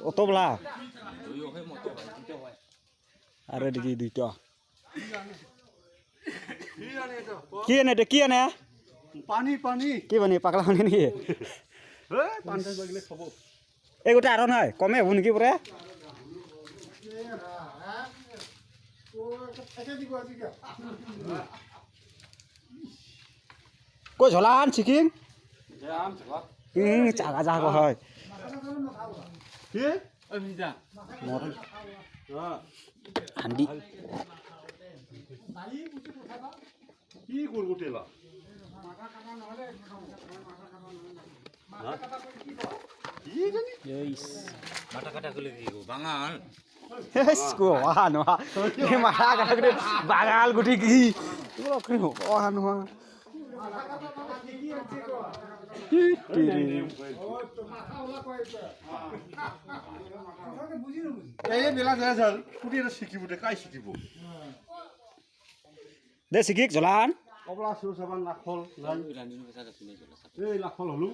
অতবলা আরে দেখি দুইটা কি আনে এটা কি আনে পানী পানী কি পানী পাগলা পানী নেকি পানী লাগিলে খাব এই গোটেই আৰু নহয় কমে হ'ব নেকি পৰে কৈ ঝলান ছিকিম জাগা জাগা হয় হান্দি কি করবো টেলা মাথা কাটা করলে কি বাঙাল মাথা কাটা বাঙাল গুটি কি অহা নোহোৱা এই বেলা যায় যাল কুটি এটা শিকিব দে কাই শিকিব দে ছিকিক ঝলান কবলা চুৰ চাবান লাখল এই লাখল হলো